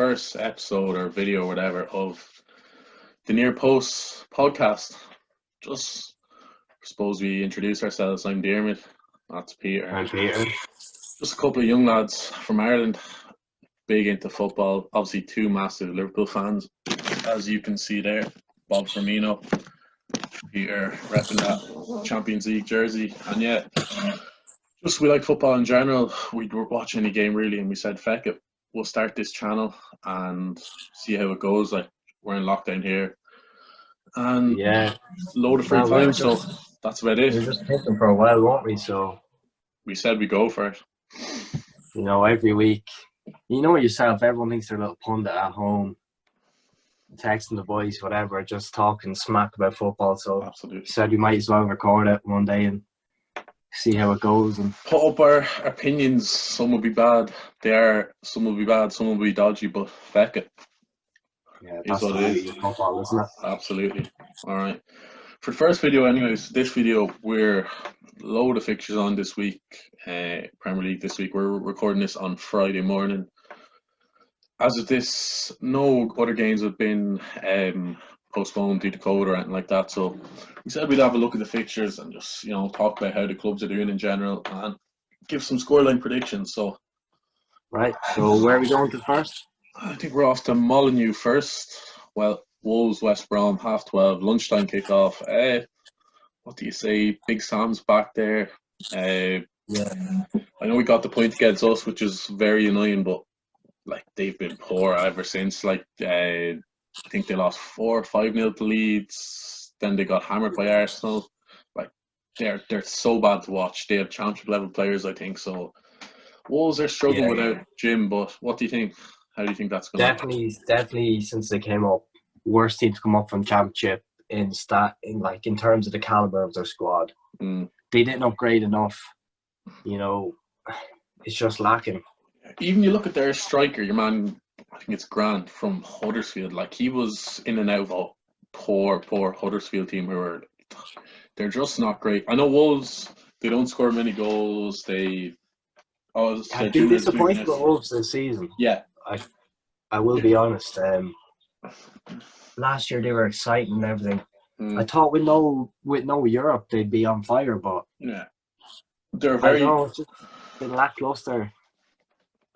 first episode or video or whatever of the Near Post podcast. Just suppose we introduce ourselves. I'm Dermot. That's Peter. I'm Peter. Just a couple of young lads from Ireland, big into football. Obviously, two massive Liverpool fans, as you can see there. Bob Firmino, Peter repping that Champions League jersey, and yeah, just we like football in general. We were watching any game really, and we said, "Feck it, we'll start this channel and see how it goes." Like we're in lockdown here, and load of free time, so that's about it. We were just thinking for a while, weren't we? So we said we go for it. You know, every week, you know yourself. Everyone thinks they're a little pundit at home, texting the boys, whatever, just talking smack about football. So absolutely, said we might as well record it one day and see how it goes and put up our opinions. Some will be bad. Some will be bad. Some will be dodgy. But feck it. Yeah, that's what it is. Football, isn't it? Absolutely. All right. For the first video, anyways, this video we're load of fixtures on this week. Premier League this week. We're recording this on Friday morning. As of this, no other games have been postponed due to COVID or anything like that. So we said we'd have a look at the fixtures and just, you know, talk about how the clubs are doing in general and give some scoreline predictions. So, right. So where are we going to first? I think we're off to Molineux first. Well, Wolves, West Brom, 12:30, lunchtime kickoff. What do you say? Big Sam's back there. I know we got the point against us, which is very annoying, but like they've been poor ever since. Like I think they lost 4 or 5-0 to Leeds. Then they got hammered by Arsenal. Like they're so bad to watch. They have championship level players, I think. So Wolves are struggling without Jim. But what do you think? How do you think that's going? Definitely, since they came up, worst team to come up from championship in terms of the caliber of their squad. They didn't upgrade enough. You know, it's just lacking. Even you look at their striker, your man, I think it's Grant from Huddersfield. Like he was in and out of a poor Huddersfield team they're just not great. I know Wolves, they don't score many goals. I've been disappointed with Wolves this season. Yeah, I will be honest. Last year they were exciting and everything. I thought with no Europe they'd be on fire, but yeah, they're very. It's just been lackluster.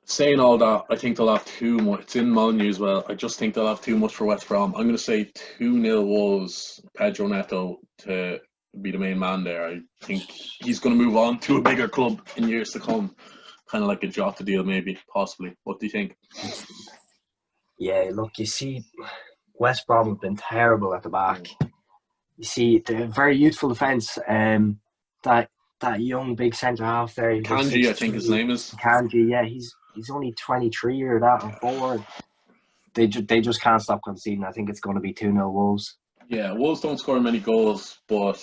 Saying all that, I think they'll have too much. It's in Molineux as well. I just think they'll have too much for West Brom. I'm going to say 2-0 Wolves. Pedro Neto to be the main man there. I think he's going to move on to a bigger club in years to come. Kind of like a Jota deal, maybe, possibly. What do you think? Yeah, look, you see, West Brom have been terrible at the back. You see, they're very youthful defence. That young big centre half there. Kanji, I think his name is. Kanji, yeah, he's only 23 or that or forward. They just can't stop conceding. I think it's going to be 2-0 Wolves. Yeah, Wolves don't score many goals, but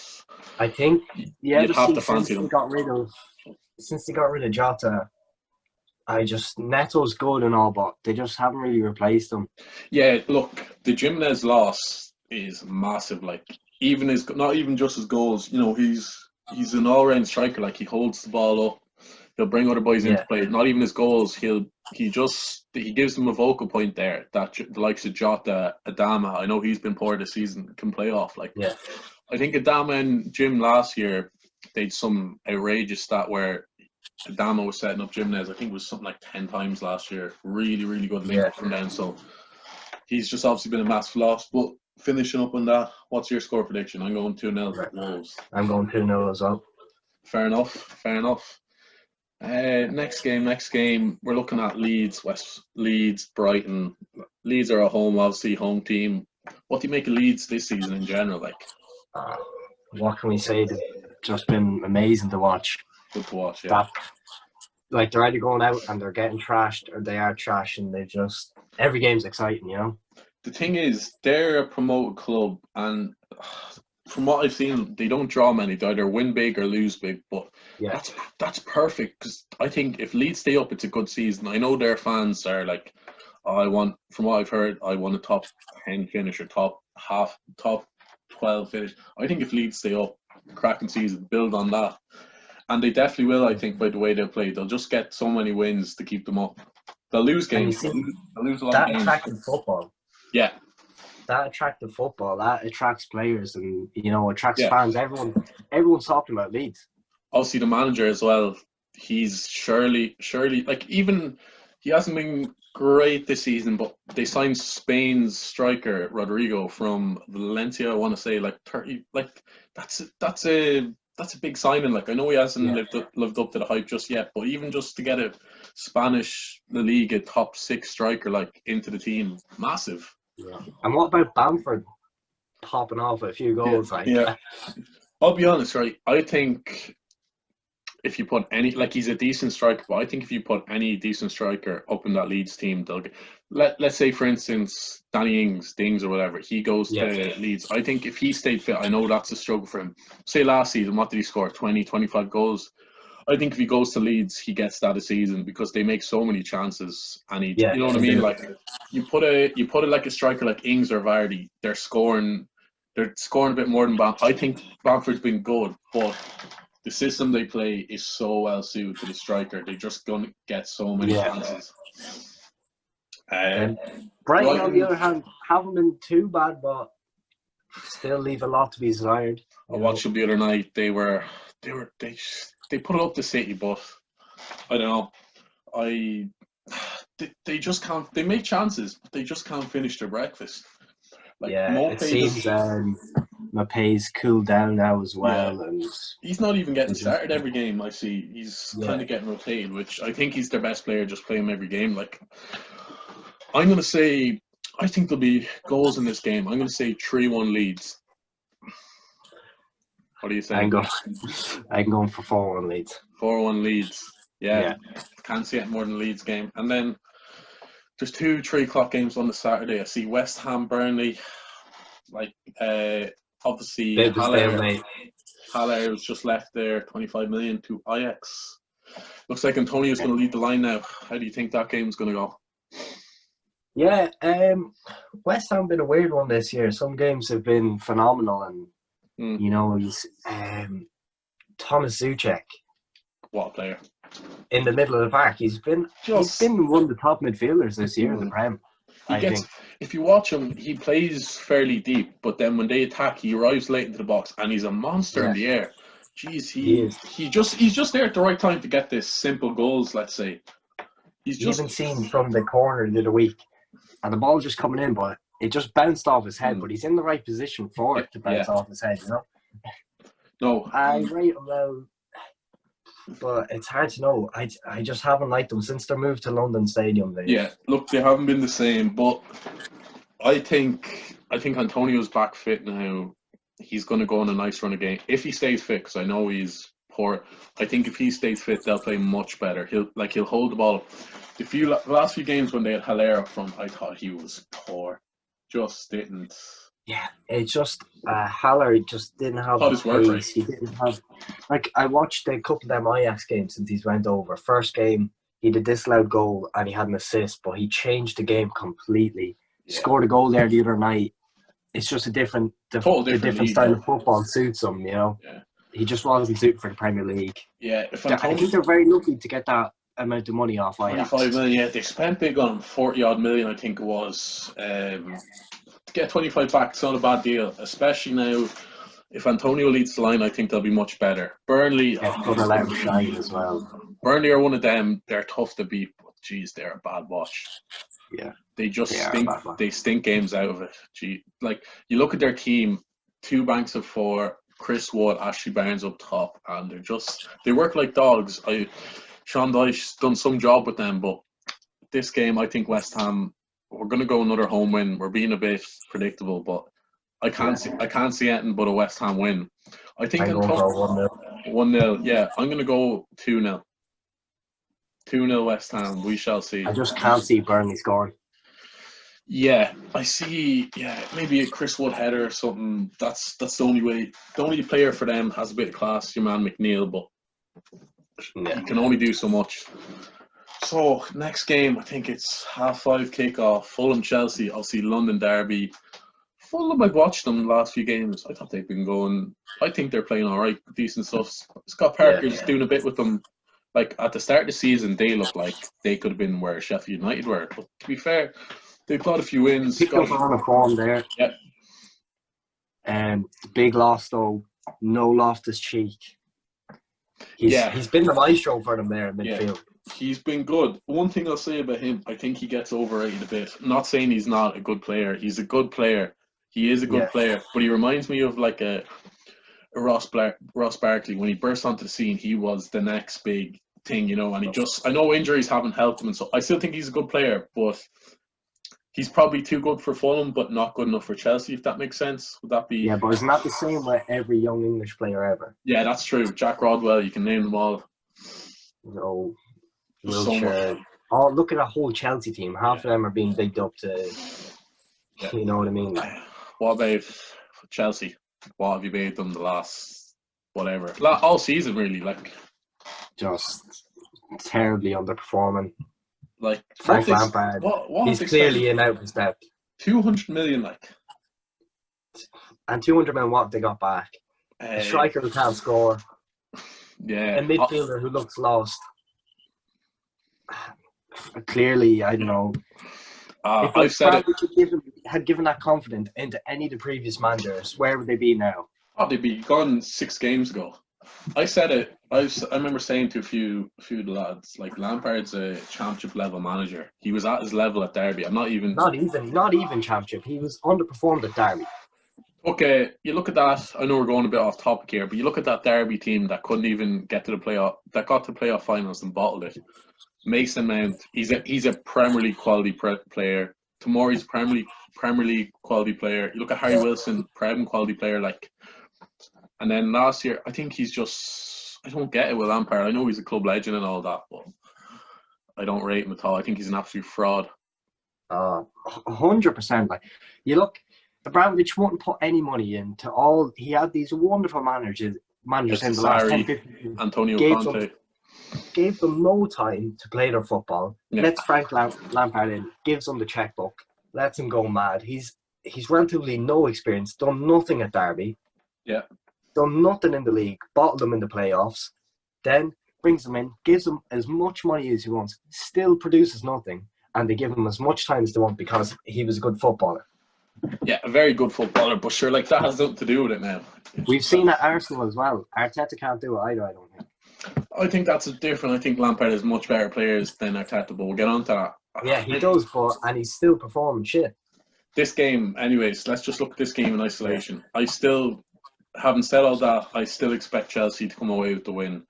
I think you'd have to fancy them. Since they got rid of Jota, Neto's good and all, but they just haven't really replaced him. Yeah, look, the Jimenez loss is massive. Like not even just his goals. You know, he's an all-round striker. Like he holds the ball up. He'll bring other boys into play. Not even his goals. He gives them a vocal point there that the likes of Jota, Adama. I know he's been poor this season. Can play off. I think Adama and Jim last year they had some outrageous stat where Adama was setting up Jimenez. I think it was something like 10 times last year. Really, really good link from down. So he's just obviously been a massive loss. But finishing up on that, what's your score prediction? I'm going 2-0 Wolves. I'm going 2-0 as well. Fair enough. Next game, we're looking at Leeds, Brighton. Leeds are a home team. What do you make of Leeds this season in general? What can we say? They've just been amazing to watch. Good to watch, yeah. They're either going out and they're getting trashed or they are trash, and every game's exciting, you know? The thing is, they're a promoted club, and from what I've seen, they don't draw many. They either win big or lose big, but that's perfect, because I think if Leeds stay up, it's a good season. I know their fans are like, from what I've heard, I want a top 10 finish or top 12 finish. I think if Leeds stay up, cracking season, build on that. And they definitely will, I think, by the way they'll play. They'll just get so many wins to keep them up. They'll lose And you games. see, They'll lose a lot of that games. attractive football. Yeah. That attractive football, that attracts players and, attracts Yeah. fans. Everyone's talking about Leeds. Obviously, the manager as well. He's surely, like, even he hasn't been great this season, but they signed Spain's striker Rodrigo from Valencia. I want to say like 30. Like that's a big signing. Like, I know he hasn't lived up to the hype just yet, but even just to get a Spanish La Liga top 6 striker like into the team, massive. Yeah. And what about Bamford popping off a few goals? Yeah. I'll be honest, right? I think if you put any, like, he's a decent striker, but I think if you put any decent striker up in that Leeds team, they'll get, let's say, for instance, Danny Dings or whatever, he goes to Leeds. I think if he stayed fit, I know that's a struggle for him. Say last season, what did he score? 20, 25 goals? I think if he goes to Leeds, he gets that a season because they make so many chances, and you know what I mean? Like, you put it like a striker like Ings or Vardy, they're scoring a bit more than Bamford. I think Bamford's been good, but the system they play is so well suited to the striker. They're just going to get so many chances. Brighton, on the other hand, haven't been too bad, but still leave a lot to be desired. I watched them the other night. They put it up to City, but I don't know. They just can't. They make chances, but they just can't finish their breakfast. Like, it seems Mbappé's cooled down now as well, and he's not even getting started every game. I see he's kind of getting rotated, which I think he's their best player. Just play him every game. Like, I'm gonna say, I think there'll be goals in this game. I'm gonna say 3-1 Leeds. What do you think? I'm going for 4-1 Leeds. 4-1 Leeds. Yeah. Can't see it more than Leeds game. And then there's 2 3:00 games on the Saturday. I see West Ham, Burnley. Like, obviously, Haller was just left there, 25 million to Ajax. Looks like Antonio's going to lead the line now. How do you think that game's going to go? Yeah, West Ham been a weird one this year. Some games have been phenomenal, and he's Thomas Zuchek. What a player! In the middle of the pack, he's been one of the top midfielders this year in the Prem. If you watch him, he plays fairly deep, but then when they attack, he arrives late into the box, and he's a monster in the air. Jeez, he's just there at the right time to get this simple goals. Let's say even seen from the corner the other week, and the ball just coming in, but it just bounced off his head. But he's in the right position for it to bounce off his head. No, I rate him well, but it's hard to know. I just haven't liked them since their move to London Stadium. Look, they haven't been the same, but I think Antonio's back fit now. He's going to go on a nice run again if he stays fit, because I know he's poor. I think if he stays fit, they'll play much better. He'll hold the ball. The last few games when they had Haller up front, I thought he was poor. Just didn't. Yeah, it's just Haller just didn't have his work rate. He didn't have, like, I watched a couple of them Ajax games since he's went over. First game, he did a disallowed goal and he had an assist, but he changed the game completely. He scored a goal there the other night. It's just a different style of football suits him, Yeah. He just wasn't suited for the Premier League. Yeah, I think they're very lucky to get that amount of money off Ajax. 25 million, they spent big on him, 40-odd million, I think it was. To get 25 back, it's not a bad deal, especially now. If Antonio leads the line, I think they'll be much better. Burnley, let him shine as well. Burnley are one of them. They're tough to beat, but geez, they're a bad watch. Yeah, they just stink. They stink games out of it. Gee, like, you look at their team, 2 banks of 4, Chris Wood, Ashley Barnes up top, and they work like dogs. Sean Dyche's done some job with them, but this game, I think West Ham, we're going to go another home win. We're being a bit predictable, but I can't see anything but a West Ham win. I think I'm going to go 1-0. 1-0, yeah. I'm going to go 2-0. 2-0 West Ham. We shall see. I just can't see Burnley scoring. Yeah, I see. Yeah, maybe a Chris Wood header or something. That's the only way. The only player for them has a bit of class, your man McNeil, but he can only do so much. So next game, I think it's 5:30 kickoff. Fulham Chelsea. Obviously London derby. Fulham, I've watched them the last few games. I thought they've been going. I think they're playing all right, decent stuff. Scott Parker's doing a bit with them. like at the start of the season, they looked like they could have been where Sheffield United were. But to be fair, they've got a few wins. Picked up on a form there. Yeah. The big loss though, no Loftus-Cheek. He's been the maestro for them there in midfield. Yeah. He's been good. One thing I'll say about him, I think he gets overrated a bit. I'm not saying he's not a good player. He's a good player. He is a good player, but he reminds me of like a Ross Barkley. When he burst onto the scene, he was the next big thing, you know. And I know injuries haven't helped him, and so I still think he's a good player, but he's probably too good for Fulham, but not good enough for Chelsea. If that makes sense, would that be? Yeah, but it's not the same with every young English player ever. Yeah, that's true. Jack Rodwell, you can name them all. No, Wilshere. Oh, look at that whole Chelsea team. Half of them are being bigged up to. You know what I mean? What about Chelsea? What have you made them the last whatever all season really? Like just terribly underperforming. Like Frank Lampard, he's clearly in out of his depth. 200 million, like, and 200 million. What they got back? A striker who can't score. Yeah, a midfielder who looks lost. Clearly, I don't know. If I've said it. Had given that confidence into any of the previous managers, where would they be now? Oh, they'd be gone 6 games ago. I said it. I remember saying to a few of the lads, like, Lampard's a championship level manager. He was at his level at Derby. Not even championship. He was underperformed at Derby. Okay, you look at that. I know we're going a bit off topic here, but you look at that Derby team that couldn't even get to the playoff. That got to the playoff finals and bottled it. Mason Mount, he's a Premier League quality player. Tomori's Premier League quality player. You look at Harry Wilson, Prem quality player. Like, and then last year, I think he's just. I don't get it with Lampard. I know he's a club legend and all that, but I don't rate him at all. I think he's an absolute fraud. 100%. Like, you look, Abramovich wouldn't put any money into all. He had these wonderful managers in the last 10, 15 years. Antonio Conte. Gave them no time to play their football. Yeah. Lets Frank Lampard in, gives them the checkbook, lets him go mad. He's relatively no experience, done nothing at Derby. Yeah. Done nothing in the league, bottled them in the playoffs, then brings them in, gives them as much money as he wants, still produces nothing, and they give him as much time as they want because he was a good footballer. Yeah, a very good footballer, but sure, like, that has nothing to do with it now. We've seen at Arsenal as well. Arteta can't do it either, I don't think. I think that's different. I think Lampard has much better players than Arteta, but we'll get on to that. Yeah, he does, and he's still performing shit. This game, anyways, let's just look at this game in isolation. I still, having said all that, I still expect Chelsea to come away with the win.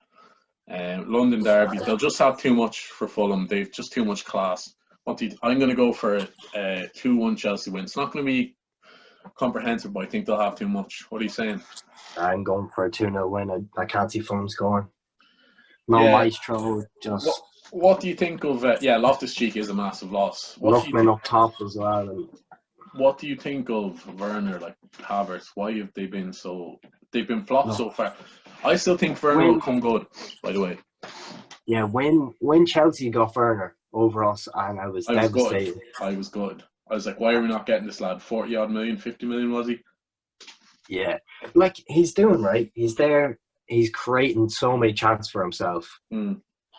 London Derby, they'll just have too much for Fulham. They've just too much class. I'm going to go for a 2-1 Chelsea win. It's not going to be comprehensive, but I think they'll have too much. What are you saying? I'm going for a 2-0 win. I can't see Fulham scoring. Maestro, just... What do you think of... Loftus-Cheek is a massive loss. Lookman up top as well. And... What do you think of Werner, like Havertz? Why have they been so... They've been flopped so far. I still think Werner will come good, by the way. Yeah, when Chelsea got Werner over us, and I was devastated. I was good. I was like, why are we not getting this lad? 40-odd million, 50 million, was he? Yeah. Like, he's doing right. He's there. He's creating so many chances for himself.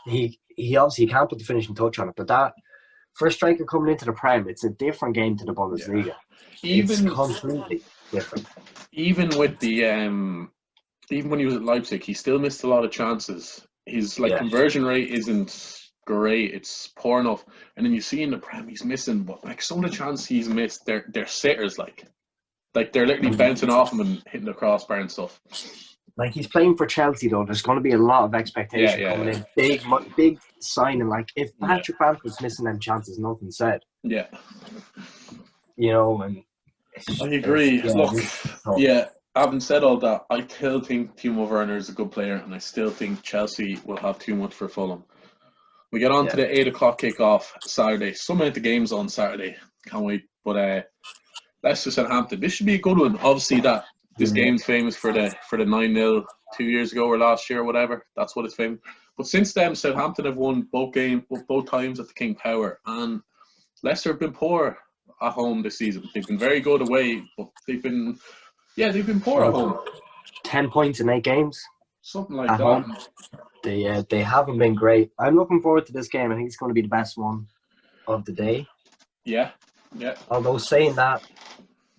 He obviously can't put the finishing touch on it, but that for a striker coming into the Prem, it's a different game to the Bundesliga. Yeah. It's completely different. Even with the even when he was at Leipzig, he still missed a lot of chances. His conversion rate isn't great. It's poor enough, and then you see in the Prem he's missing. But like, some of the chances he's missed, they're sitters. Like they're literally bouncing off him and hitting the crossbar and stuff. Like, he's playing for Chelsea, though. There's going to be a lot of expectation coming in. Big signing. Like, if Patrick Bamford's missing them chances, nothing said. Yeah. You know, and... I agree. Having said all that, I still think Timo Werner is a good player, and I still think Chelsea will have too much for Fulham. We get on to the 8 o'clock kickoff Saturday. Some of the games on Saturday. Can't wait. But Leicester Southampton. This should be a good one. Obviously, this game's famous for the 9-0 2 years ago or last year or whatever. That's what it's famous. But since then, Southampton have won both times at the King Power, and Leicester have been poor at home this season. They've been very good away, but they've been poor at home. 10 points in 8 games. Something like that. They haven't been great. I'm looking forward to this game. I think it's going to be the best one of the day. Yeah. Although saying that,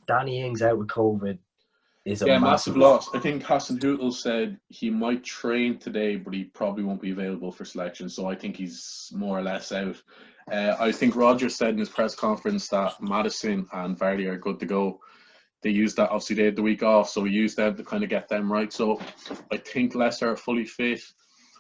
Danny Ings out with COVID is a massive loss. I think Hassan Hootel said he might train today, but he probably won't be available for selection. So I think he's more or less out. I think Rodgers said in his press conference that Maddison and Vardy are good to go. They used that, obviously they had the week off, so we used them to kind of get them right. So I think Leicester are fully fit.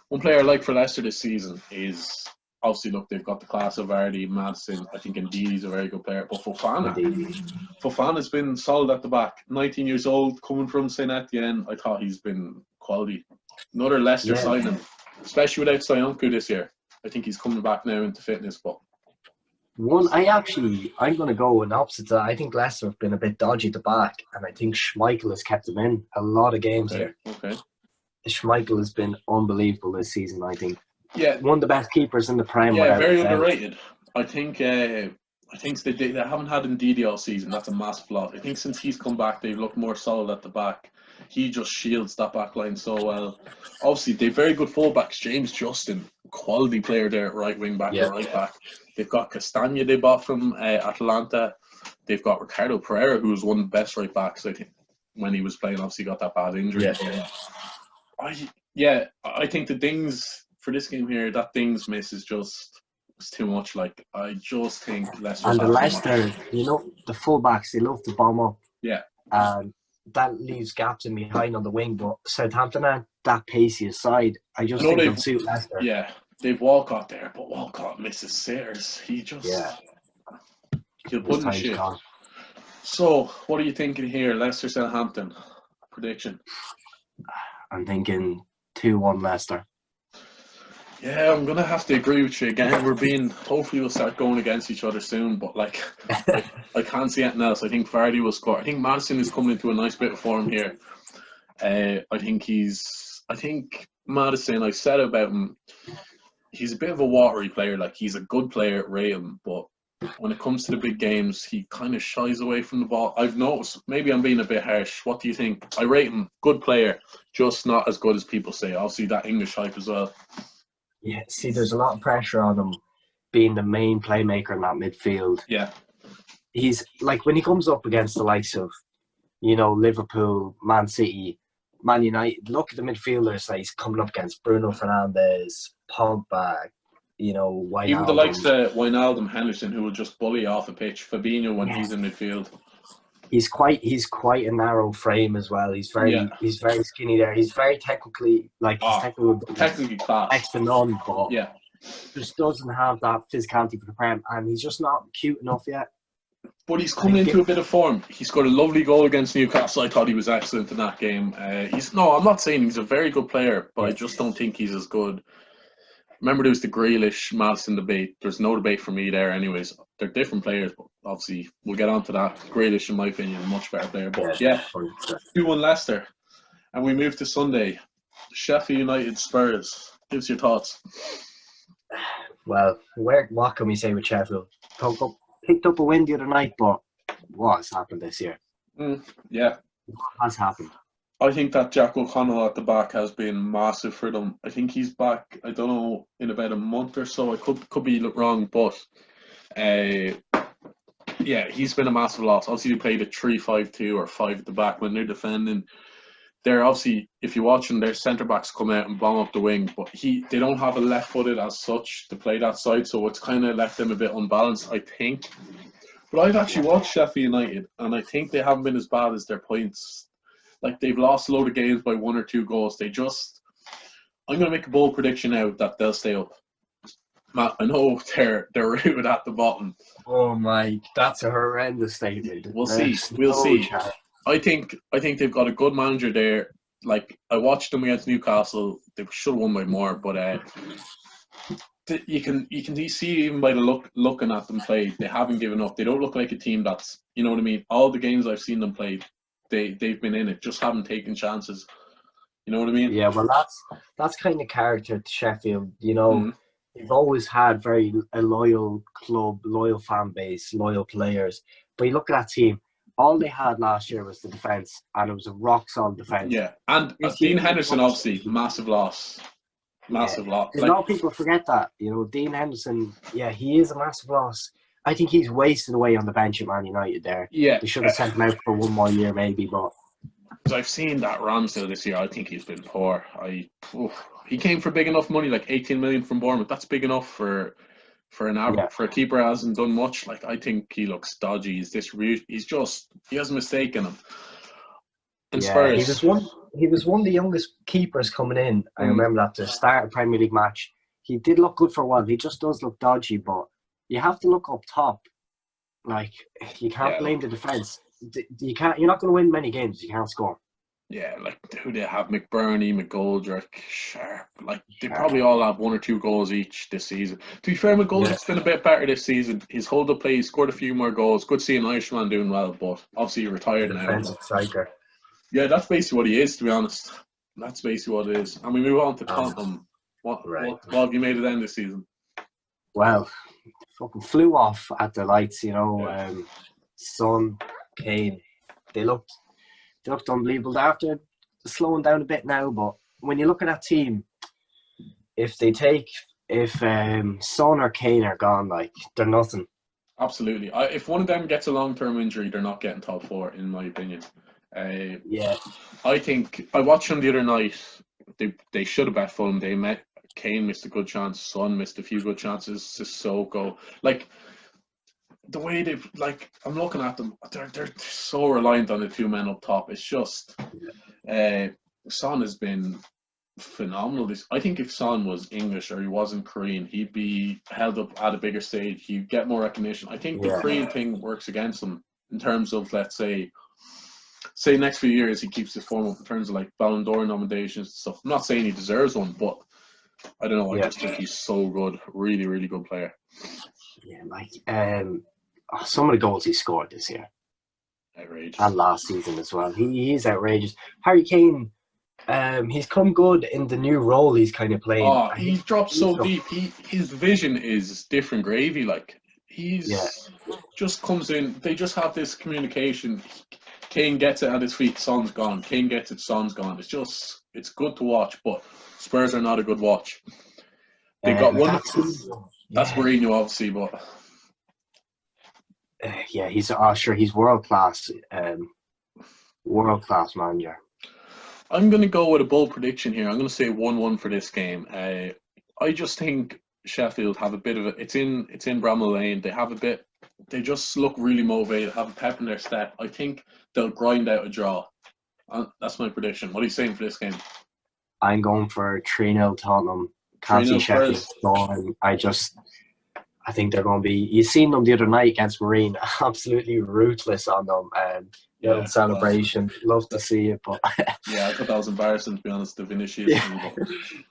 One player I like for Leicester this season is, obviously, look, they've got the class of Vardy, Maddison. I think indeed he's a very good player. But Fofana's been solid at the back. 19 years old, coming from St. Etienne. I thought he's been quality. Another Leicester signing, especially without Soyuncu this year. I think he's coming back now into fitness. But I'm going to go in opposite to that. I think Leicester have been a bit dodgy at the back, and I think Schmeichel has kept them in a lot of games here. Okay. Schmeichel has been unbelievable this season, I think. Yeah. One of the best keepers in the Prem. Yeah, very underrated. I think they haven't had Ndidi all season. That's a massive loss. I think since he's come back, they've looked more solid at the back. He just shields that back line so well. Obviously, they've very good fullbacks. James Justin, quality player there at right wing back or right back. They've got Castagna they bought from Atalanta. They've got Ricardo Pereira, who was one of the best right backs, I think, when he was playing. Obviously, got that bad injury. I think the things for this game here, that things miss is just too much. Like, I just think Leicester. And the Leicester, the fullbacks, they love to bomb up. Yeah. And that leaves gaps in behind on the wing. But Southampton aren't that pacey aside. I just think they'll suit Leicester. Yeah. They've Walcott there, but Walcott misses sitters. He just he'll put in shit. So, what are you thinking here? Leicester Southampton prediction? I'm thinking 2-1 Leicester. Yeah, I'm gonna have to agree with you again. Hopefully we'll start going against each other soon, but I can't see anything else. I think Vardy will score. I think Maddison is coming into a nice bit of form here. I think Maddison, I said about him, he's a bit of a watery player. Like, he's a good player, rate him, but when it comes to the big games, he kind of shies away from the ball. I've noticed, maybe I'm being a bit harsh. What do you think? I rate him, good player, just not as good as people say. Obviously, that English hype as well. Yeah, see, there's a lot of pressure on him being the main playmaker in that midfield. Yeah. He's, like, when he comes up against the likes of, Liverpool, Man City, Man United, look at the midfielders. Like, he's coming up against Bruno Fernandes, Pogba, Wijnaldum. Even the likes of Wijnaldum, Henderson, who will just bully off the pitch. Fabinho when he's in midfield. He's quite a narrow frame as well. He's very skinny there. He's very technically technically class. Next to none, but just doesn't have that physicality for the Prem, and he's just not cute enough yet. But he's coming into a bit of form. He scored a lovely goal against Newcastle. I thought he was excellent in that game. I'm not saying he's a very good player, but I just don't think he's as good. Remember, there was the Grealish Maddison debate. There's no debate for me there anyways. They're different players, but obviously we'll get on to that. Grealish, in my opinion, a much better player. But 2-1 Leicester. And we move to Sunday. Sheffield United Spurs. Give us your thoughts. Well, what can we say with Sheffield? Picked up a win the other night, but what has happened this year? What has happened? I think that Jack O'Connell at the back has been massive for them. I think he's back, I don't know, in about a month or so. I could be wrong, but he's been a massive loss. Obviously, they played a 3-5-2 or 5 at the back when they're defending. They're obviously, if you watch them, their centre-backs come out and bomb up the wing, but they don't have a left-footed as such to play that side, so it's kind of left them a bit unbalanced, I think. But I've actually watched Sheffield United, and I think they haven't been as bad as their points. Like, they've lost a load of games by 1 or 2 goals. I'm going to make a bold prediction now that they'll stay up. Matt, I know they're rooted at the bottom. Oh my, that's a horrendous statement. We'll see. I think they've got a good manager there. Like, I watched them against Newcastle. They should have won by more, but you can see even by the looking at them play, they haven't given up. They don't look like a team that's, you know what I mean? All the games I've seen them play, they've been in it, just haven't taken chances. You know what I mean? Yeah, well, that's kind of character to Sheffield. They've always had a loyal club, loyal fan base, loyal players. But you look at that team, all they had last year was the defence, and it was a rock-solid defence. Yeah, and Dean Henderson, obviously, massive loss. massive lot. A lot of people forget that. You know, Dean Henderson, he is a massive loss. I think he's wasted away on the bench at Man United there. Yeah. They should have sent him out for one more year maybe, but... Because I've seen that Ramsdale this year, I think he's been poor. He came for big enough money, like 18 million from Bournemouth. That's big enough for an average, for a keeper who hasn't done much. Like, I think he looks dodgy. He has a mistake in him. And Spurs, he was one of the youngest keepers coming in. I remember at the start of the Premier League match. He did look good for a while. He just does look dodgy, but you have to look up top. Like, you can't blame the defence. You're not going to win many games if you can't score. Yeah, like, who they have? McBurney, McGoldrick, Sharp. Like, they probably all have 1 or 2 goals each this season. To be fair, McGoldrick's been a bit better this season. His hold-up play, he scored a few more goals. Good to see an Irishman doing well, but obviously he retired now. Defensive striker. Yeah, that's basically what he is, to be honest. That's basically what it is. And we move on to Tottenham. What have you made of them this season? Well, fucking flew off at the lights, you know. Son, Kane, they looked unbelievable. After slowing down a bit now, but when you look at that team, if Son or Kane are gone, like, they're nothing. Absolutely. If one of them gets a long-term injury, they're not getting top 4, in my opinion. I think I watched them the other night. They should have bet Fulham. Kane missed a good chance. Son missed a few good chances. Sissoko, like, the way they've, like, I'm looking at them, they're so reliant on the 2 men up top. It's just Son has been phenomenal. I think if Son was English or he wasn't Korean, he'd be held up at a bigger stage. He'd get more recognition. I think the Korean thing works against him in terms of, let's say next few years he keeps his form up in terms of, like, Ballon d'Or nominations and stuff. I'm not saying he deserves one, but I don't know. I just think he's so good. Really, really good player. Yeah, like some of the goals he scored this year, outrageous, and last season as well. He is outrageous. Harry Kane, he's come good in the new role he's kind of playing. Oh, he's dropped so deep. His vision is different gravy. Like, just comes in. They just have this communication. Kane gets it at his feet, Son's gone. Kane gets it, Son's gone. It's good to watch, but Spurs are not a good watch. They've got one. That's Mourinho, obviously, but he's world class manager. I'm going to go with a bold prediction here. I'm going to say 1-1 for this game. I just think Sheffield have a bit of it's in Bramall Lane. They just look really motivated, have a pep in their step. I think they'll grind out a draw. That's my prediction. What are you saying for this game? I'm going for 3-0 Tottenham. Can't see Sheffield scoring. I think they're going to be... You've seen them the other night against Marine. Absolutely ruthless on them. Celebration. Love to see it, but... I thought that was embarrassing, to be honest, the Vinicius.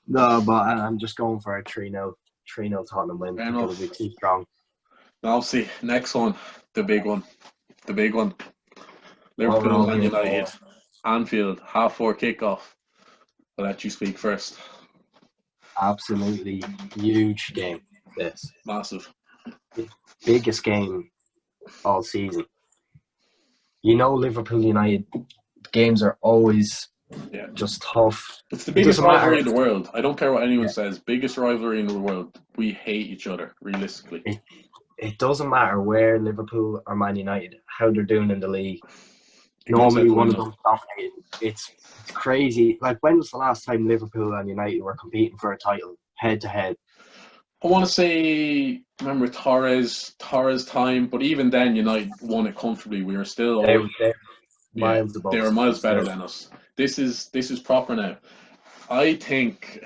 No, but I'm just going for a 3-0 Tottenham win. It'll be too strong. Now, see, next one, the big one. Liverpool and United. Anfield, 4:30 kickoff. I'll let you speak first. Absolutely huge game, this. Massive. Biggest game all season. You know, Liverpool United games are always just tough. It's the biggest rivalry in the world. I don't care what anyone says. Biggest rivalry in the world. We hate each other, realistically. It doesn't matter where Liverpool or Man United, how they're doing in the league. Normally one of them dominating. It's crazy. Like, when was the last time Liverpool and United were competing for a title head to head? I want to say, remember Torres time, but even then United won it comfortably. We were still miles above. They were miles better than us. This is proper now. I think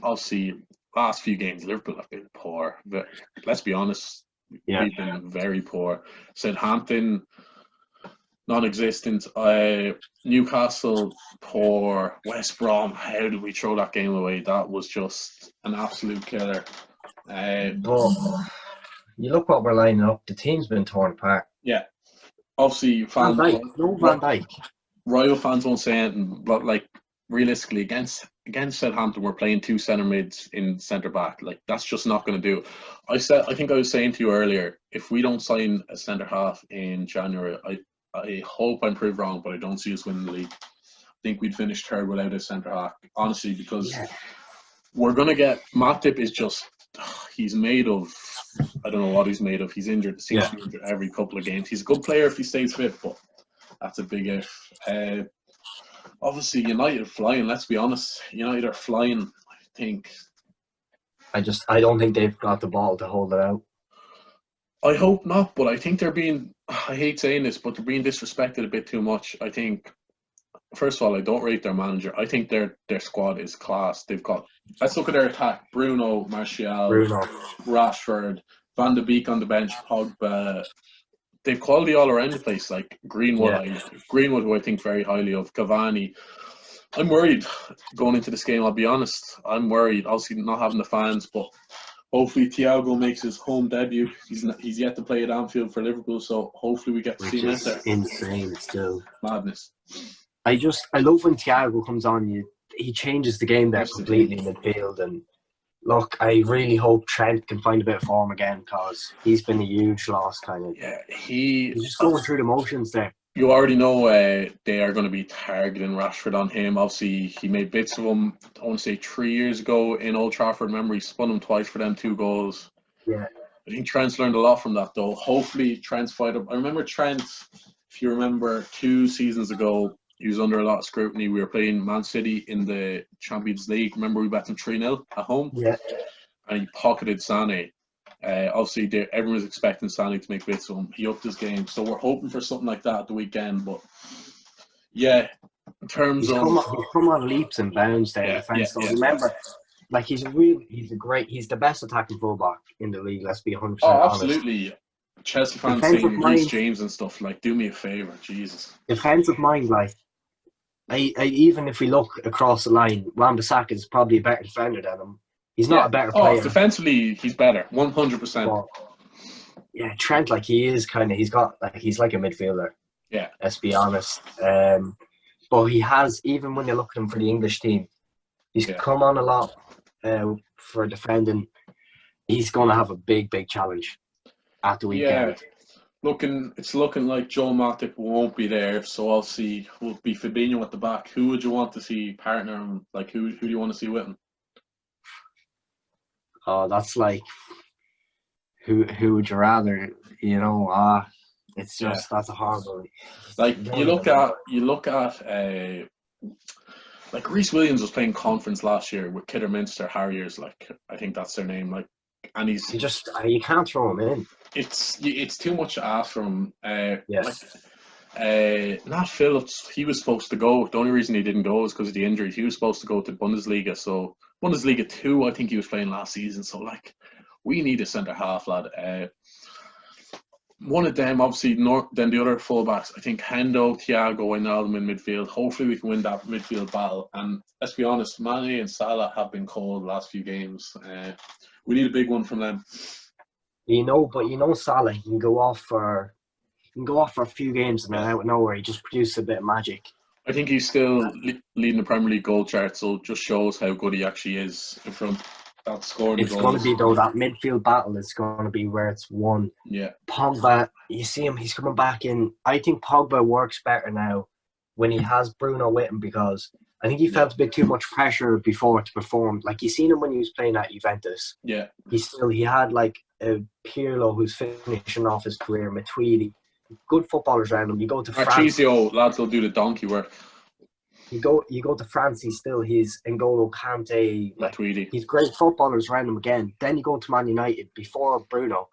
obviously last few games Liverpool have been poor. But let's be honest, we've been very poor. Southampton, non-existent. Newcastle, poor. West Brom, how did we throw that game away? That was just an absolute killer. But you look what we're lining up. The team's been torn apart. Yeah, obviously Van Dijk. Royal fans won't say anything, but, like, realistically, against Southampton, we're playing 2 centre mids in centre back. Like, that's just not going to do. I think I was saying to you earlier, if we don't sign a centre half in January, I hope I'm proved wrong, but I don't see us winning the league. I think we'd finish third without a centre half, honestly, because we're going to get Matip is just, he's made of, I don't know what he's made of. He's injured. Seems to be injured every couple of games. He's a good player if he stays fit, but that's a big if. Obviously, United are flying. Let's be honest. United are flying, I think. I don't think they've got the ball to hold it out. I hope not, but I think they're being, I hate saying this, but they're being disrespected a bit too much. I think, first of all, I don't rate their manager. I think their squad is class. They've got, let's look at their attack. Bruno, Martial, Rashford, Van de Beek on the bench, Pogba. They've quality all around the place. Like Greenwood, Greenwood, who I think very highly of, Cavani. I'm worried going into this game, I'll be honest. I'm worried. Obviously not having the fans, but hopefully Thiago makes his home debut. He's yet to play at Anfield for Liverpool, so hopefully we get to see him out there. Insane still. Madness. I love when Thiago comes on. He changes the game there completely in midfield. And look, I really hope Trent can find a bit of form again, because he's been a huge loss, kind of. Yeah, he's just going through the motions there. You already know they are going to be targeting Rashford on him. Obviously, he made bits of him, I want to say 3 years ago in Old Trafford. Remember, he spun him twice for them 2 goals. Yeah. I think Trent's learned a lot from that, though. Hopefully, Trent's fight up. I remember Trent, if you remember, 2 seasons ago, he was under a lot of scrutiny. We were playing Man City in the Champions League. Remember, we bet them 3-0 at home? Yeah. And he pocketed Sané. Obviously, everyone was expecting Sané to make bits of him. He upped his game. So we're hoping for something like that at the weekend. But, yeah, in terms he's come on leaps and bounds there. Remember, like, he's the best attacking fullback in the league. Let's be 100% honest. Absolutely. Chelsea fans saying Reece James and stuff, like, do me a favour, Jesus. Defensive mind, like, I even if we look across the line, Wan-Bissaka is probably a better defender than him. He's not a better player. Defensively, he's better, 100%. But, yeah, Trent, like, he's like a midfielder. Yeah. Let's be honest. But he has, even when you look at him for the English team, he's come on a lot for defending. He's going to have a big, big challenge at the weekend. Yeah. It's looking like Joe Matip won't be there, so I'll see. Will be Fabinho at the back. Who would you want to see partner him? Like, who do you want to see with him? Oh, that's like, who would you rather? It's just that's a horrible. Like, you look at like Reece Williams was playing conference last year with Kidderminster Harriers. Like, I think that's their name. Like, and he's you can't throw him in. It's too much to ask from yes. Nat Phillips, he was supposed to go. The only reason he didn't go is because of the injuries. He was supposed to go to Bundesliga. So Bundesliga 2, I think he was playing last season. So, like, we need a centre half, lad. One of them, obviously, then the other fullbacks. I think Hendo, Thiago, Wijnaldum in midfield. Hopefully, we can win that midfield battle. And let's be honest, Mane and Salah have been cold the last few games. We need a big one from them. But Salah, he can go off for a few games and then out of nowhere he just produces a bit of magic. I think he's still leading the Premier League goal chart, so it just shows how good he actually is in front. That scoring. It's going to be, though, that midfield battle is going to be where it's won. Yeah. Pogba, you see him, he's coming back in. I think Pogba works better now when he has Bruno with him, because I think he felt a bit too much pressure before to perform. Like, you seen him when he was playing at Juventus. Yeah. He had like a Pirlo who's finishing off his career, Matuidi. Good footballers around him. You go to France. Marchisio, lads will do the donkey work. You go to France, he's N'Golo Kante. Matuidi. He's great footballers around him again. Then you go to Man United before Bruno,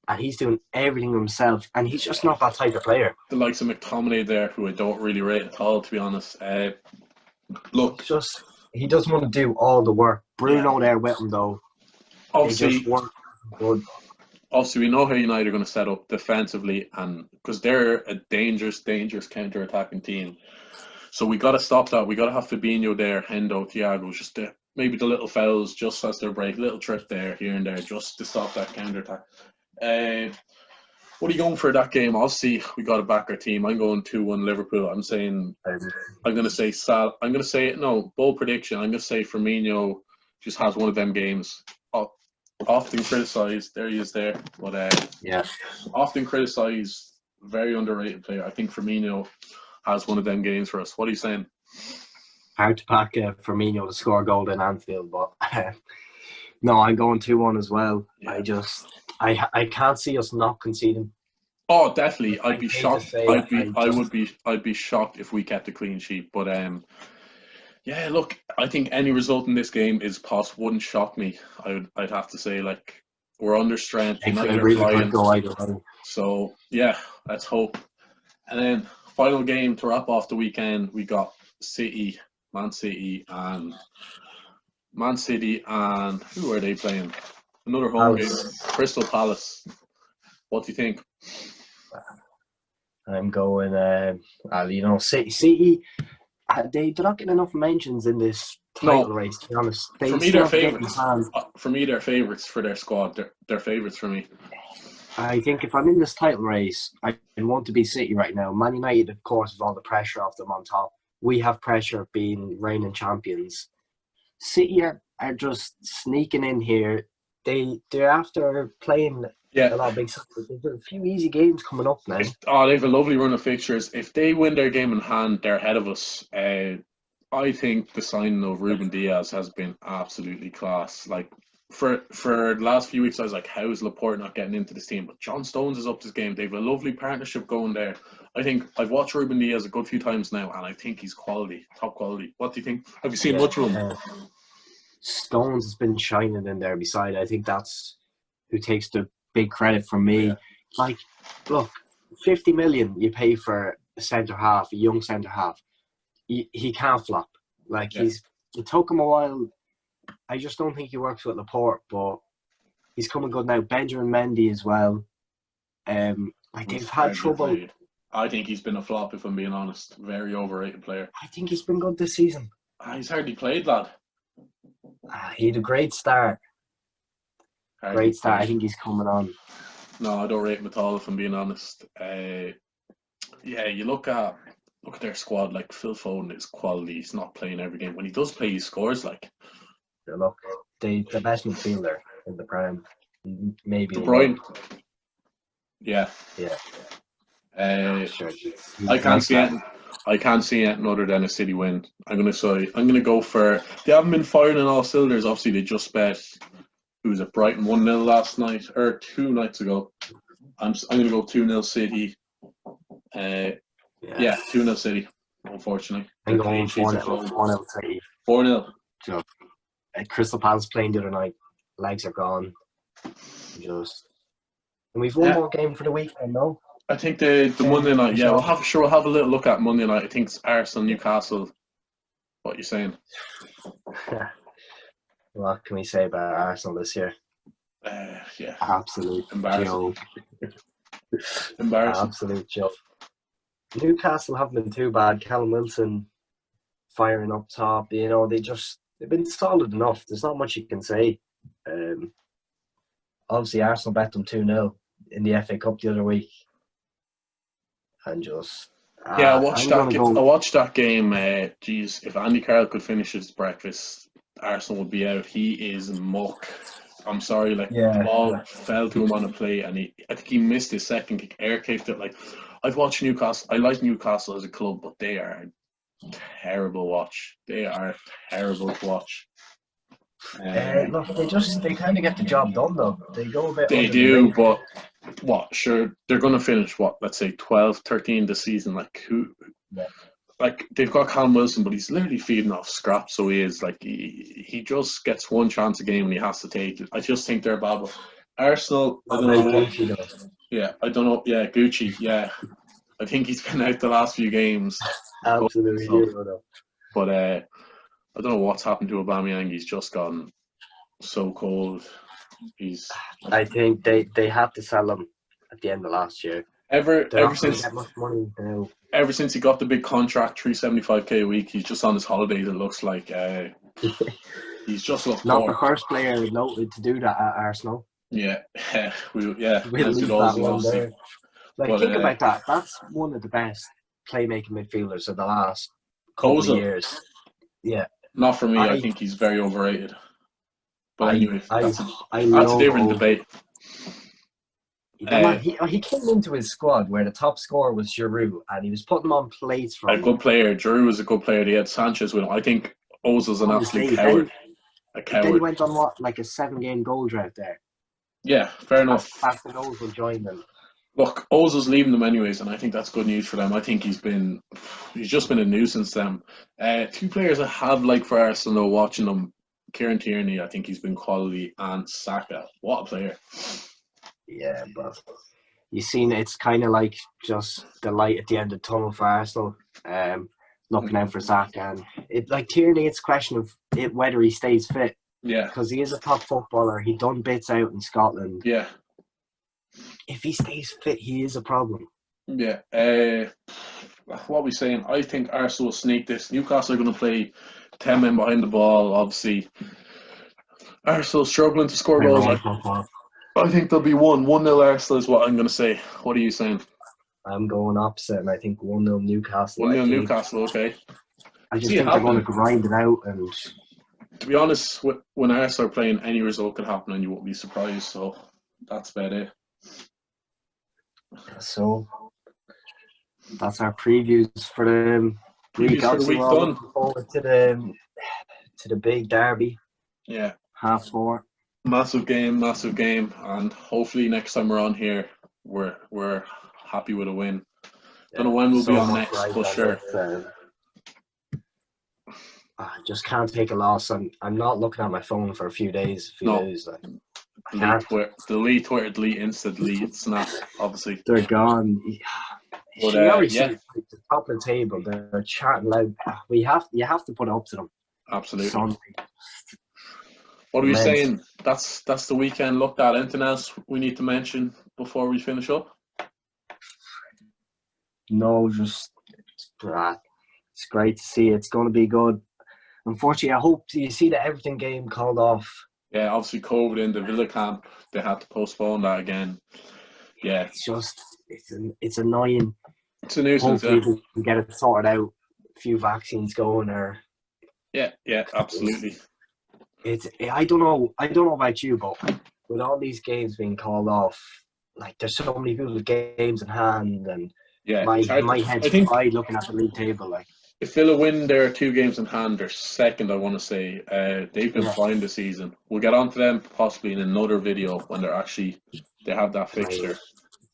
and he's doing everything himself, and he's just not that type of player. The likes of McTominay there, who I don't really rate at all, to be honest. Look, he doesn't want to do all the work. Bruno there with him, though. Obviously, good. Obviously, we know how United are going to set up defensively, and because they're a dangerous counter-attacking team. So we got to stop that. We got to have Fabinho there, Hendo, Thiago, just maybe the little fouls just as their break, little trip there, here and there, just to stop that counter-attack. What are you going for that game? Obviously, we got to back our team. I'm going 2-1 Liverpool. I'm going to say Sal. I'm going to say, no, bold prediction. I'm going to say Firmino just has one of them games. Often criticised. There he is there. But often criticised, very underrated player. I think Firmino has one of them games for us. What are you saying? hard to back Firmino to score a goal in Anfield, but no, I'm going 2-1 as well. Yeah. I can't see us not conceding. Oh, definitely. I'd be shocked. I'd be shocked if we kept a clean sheet. But yeah, look, I think any result in this game is possible. Wouldn't shock me. I'd have to say, like, we're under strength. United are flying. So yeah, let's hope. And then final game to wrap off the weekend, we got Man City, and who are they playing? Another home game, Crystal Palace. What do you think? I'm going, City. They're not getting enough mentions in this title race, to be honest. For me, they're favourites. For me, they're favourites for their squad. They're favourites for me. I think if I'm in this title race, I want to be City right now. Man United, of course, with all the pressure off them on top. We have pressure of being reigning champions. City are just sneaking in here. They're after playing a lot of big stuff. There's a few easy games coming up now. They have a lovely run of fixtures. If they win their game in hand, they're ahead of us. I think the signing of Ruben Diaz has been absolutely class. Like, for the last few weeks, I was like, how is Laporte not getting into this team? But John Stones is up this game. They have a lovely partnership going there. I think I've watched Ruben Diaz a good few times now, and I think he's quality, top quality. What do you think? Have you seen much of him? Stones has been shining in there beside. I think that's who takes the big credit from me. Yeah. Like, look, 50 million you pay for a centre half, a young centre half. He can't flop. Like, it took him a while. I just don't think he works with Laporte, but he's coming good now. Benjamin Mendy as well. They've had trouble. I think he's been a flop, if I'm being honest. Very overrated player. I think he's been good this season. He's hardly played, lad. He had a great start. I think he's coming on. No, I don't rate him at all, if I'm being honest. You look at their squad. Like, Phil Foden is quality. He's not playing every game. When he does play, he scores. Like, look, the best midfielder in the Prem, maybe De Bruyne. Yeah. Sure. I can't see anything other than a City win. I'm gonna go for. They haven't been firing on all cylinders. Obviously, they just bet. Who was it? Brighton 1-0 last night or 2 nights ago. I'm gonna go 2-0 City. 2-0 City. Unfortunately, I'm going 4-0 City. 4-0. So, Crystal Palace playing the other night. Legs are gone. And we've one more game for the weekend, no? I think the Monday night. Yeah, we'll have a little look at Monday night. I think it's Arsenal, Newcastle. What are you saying? What can we say about Arsenal this year? Absolute embarrassing. Embarrassing. Absolute joke. Newcastle haven't been too bad. Callum Wilson firing up top. They've been solid enough. There's not much you can say. Obviously, Arsenal bet them 2-0 in the FA Cup the other week. And I watched that game. If Andy Carroll could finish his breakfast, Arsenal would be out. He is muck. I'm sorry, the ball fell to him on a play, and I think he missed his second kick, air kicked it. Like, I've watched Newcastle. I like Newcastle as a club, but they are terrible watch. They are terrible to watch. Look, they kind of get the job done though. They go a bit. They do, but sure, they're going to finish let's say 12, 13 this season. Like, who? Yeah. Like, they've got Callum Wilson, but he's literally feeding off scraps. So he is, like, he just gets one chance a game and he has to take it. I just think they're bad. But Arsenal, I don't know. I don't know. Yeah, Gucci. Yeah, I think he's been out the last few games. Absolutely. But I don't know what's happened to Aubameyang. He's just gone so cold. I think they had to sell him at the end of last year. Ever since that much money now. Ever since he got the big contract, $375K a week, he's just on his holidays. It looks like he's just looked not the first player noted to do that at Arsenal. Yeah, we'll leave that one there. Think about that. That's one of the best playmaking midfielders of the last couple of years. Yeah, not for me. I think he's very overrated. But anyway, that's a different debate. He came into his squad where the top scorer was Giroud, and he was putting them on plates for A him. good player. Giroud was a good player. He had Sanchez with him. I think Ozil's an absolute coward. A coward. Then he went on like a 7-game goal drought there. Yeah, fair enough. After Ozil joined them. Look, Ozil's leaving them anyways, and I think that's good news for them. I think he's just been a nuisance to them. Two players I have liked for Arsenal watching them, Kieran Tierney, I think he's been quality, and Saka. What a player. Yeah, but you seen it's kind of like just the light at the end of the tunnel for Arsenal. Looking out for Saka, and like Tierney, it's a question of whether he stays fit. Yeah, because he is a top footballer. He done bits out in Scotland. Yeah. If he stays fit, he is a problem. Yeah. What are we saying? I think Arsenal will sneak this. Newcastle are going to play 10 men behind the ball, obviously. Arsenal struggling to score goals. I think there'll be 1-0 Arsenal is what I'm going to say. What are you saying? I'm going opposite, and I think 1-0 Newcastle. 1-0 Newcastle, okay. I just think they're going to grind it out. And to be honest, when Arsenal are playing, any result could happen and you won't be surprised. So that's about it. So that's our previews for the week. For the week done. Looking forward to the big derby. Yeah. 4:30. Massive game, and hopefully next time we're on here, we're happy with a win. Don't know when we'll be on next, but sure. I just can't take a loss. I'm not looking at my phone for a few days. Days, delete Twitter, delete Insta, delete Snap. Obviously, they're gone. But, see the top of the table. They're chatting loud. You have to put it up to them. Absolutely. Sunday. What are we saying? That's the weekend looked at. Anything else we need to mention before we finish up? No, just it's great to see. It's going to be good. Unfortunately, I hope you see the Everton game called off. Yeah, obviously COVID in the Villa camp, they had to postpone that again. Yeah, it's annoying. It's a nuisance. Hopefully, we can get it sorted out. A few vaccines going, or yeah, absolutely. I don't know about you, but with all these games being called off, like there's so many people with games in hand, and my head's fried looking at the league table. Like if Villa win their 2 games in hand, they're second. I want to say they've been fine this season. We'll get on to them possibly in another video when they have that fixture.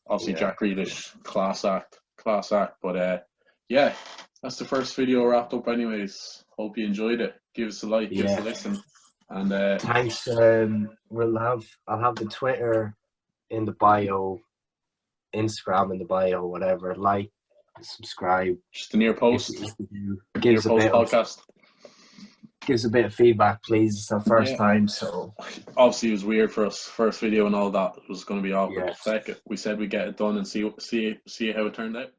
Obviously, Jack Grealish, class act. But yeah, that's the first video wrapped up. Anyways, hope you enjoyed it. Give us a like, give us a listen. And thanks. I'll have the Twitter in the bio, Instagram in the bio, whatever. Like, subscribe. Just a near post. Gives a bit of feedback, please. It's our first time, so obviously it was weird for us. First video and all that was going to be awkward. We said we'd get it done and see how it turned out.